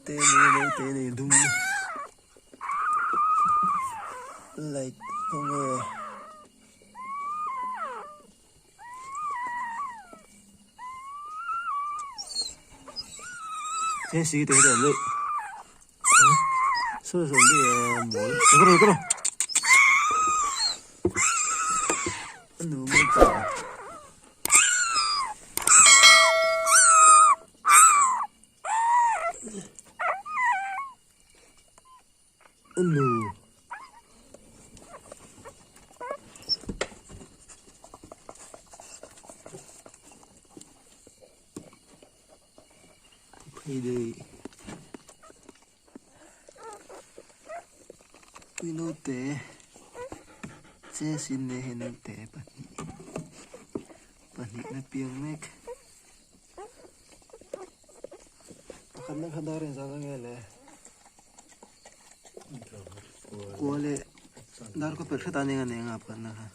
tê này đúng lại không ngờ thế xí thế rồi đấy sơ sơ đi muối cái nụ mới chả nụ thì đi quy nô tế chế xin nê hê nô tế bản nhị là piêng mếch khăn nâng khăn đá rèn ra nghe lệ qua lệ đar có perfect anh nghe nghe ngap kan ha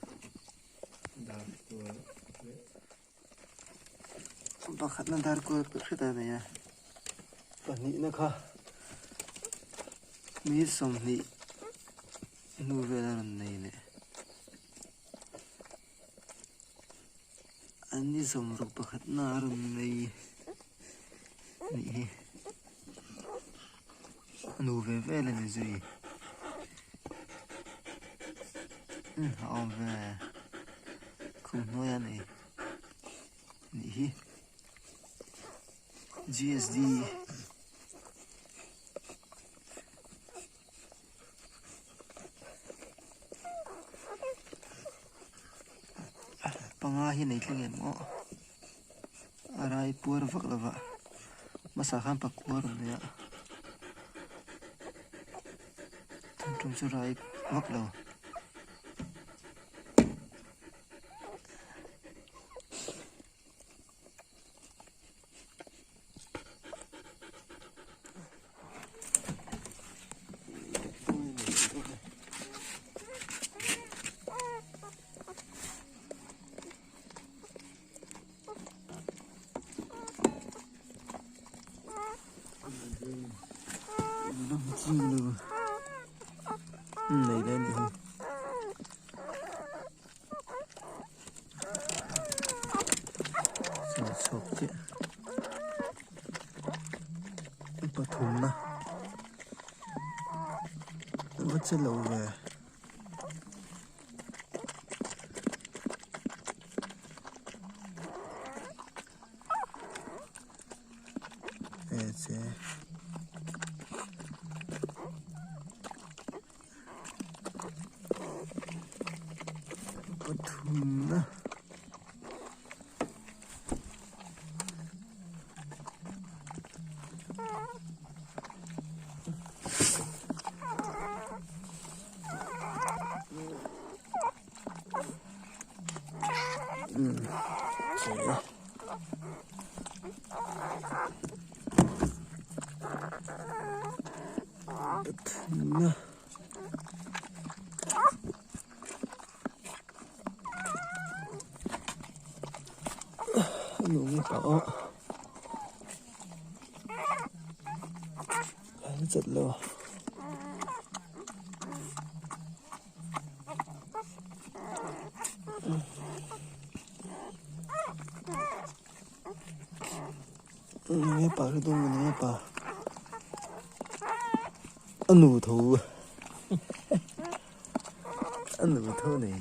pakhat na dar ko perfect anh ya bản nhị nó kha mi som nhị nu về là này nè anh đi som rục pakhat na rum này nè nu về là này gì họ về không nói anh này nè GSD pangahin ay tingin mo aray pur vaklava masakan pakuar niya tum suray vaklav này đây này không sọc chứ bắt thùng mà vẫn chưa lâu về sẽ thùng đó nụ có rất lâu nghe bà cái đông nghe bà ăn nụ thú ăn nụ thú này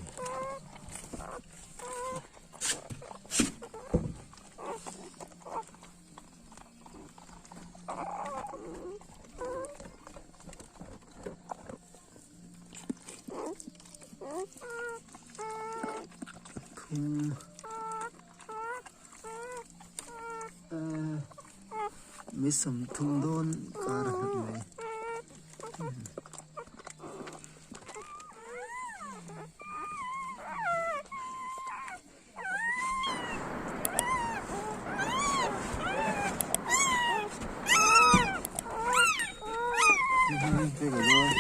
mấy sầm thùng đôn cả thật này cái này luôn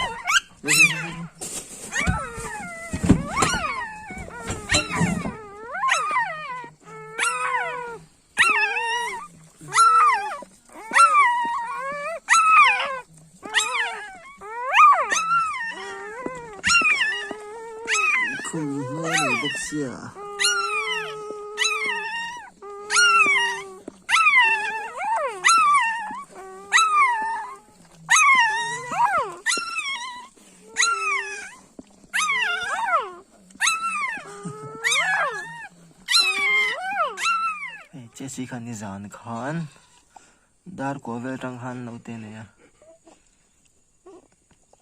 bốc xia Jesse khan ni zan khan dar ko vel tang han no te ne ya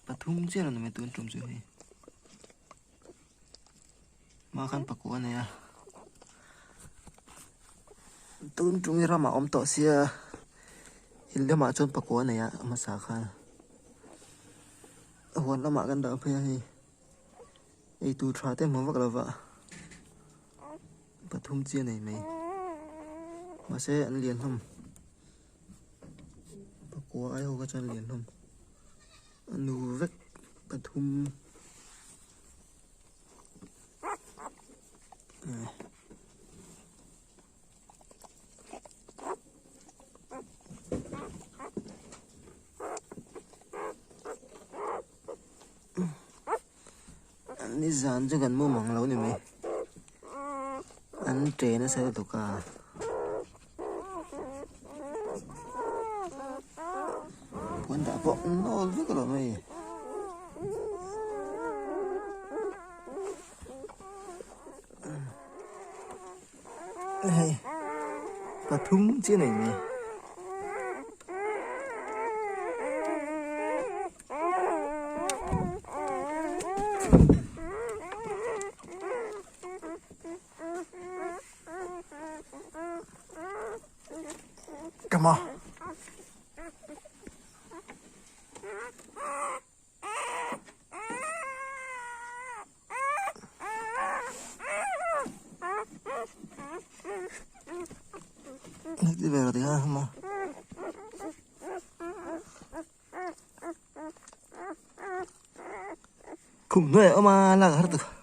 pathum che no me tun trum chu hi ma khan pakwa ne ya tun trum ra ma om to sia hil le ma chon pakwa ne ya ma sa khan hon la ma kan da phe hi ei tu thra te mo wak la wa pathum che nei mai mà sẽ ăn liền không có ai không có cho liền không ăn nụ vách bật thum ăn đi dán cho gần mua mỏng lâu này mày ăn trễ nó sẽ được cả Quân đã vọng nó rất là mày này và thúng chia này mày come on Nagdi về rồi thì ha không cùng người mà là hết được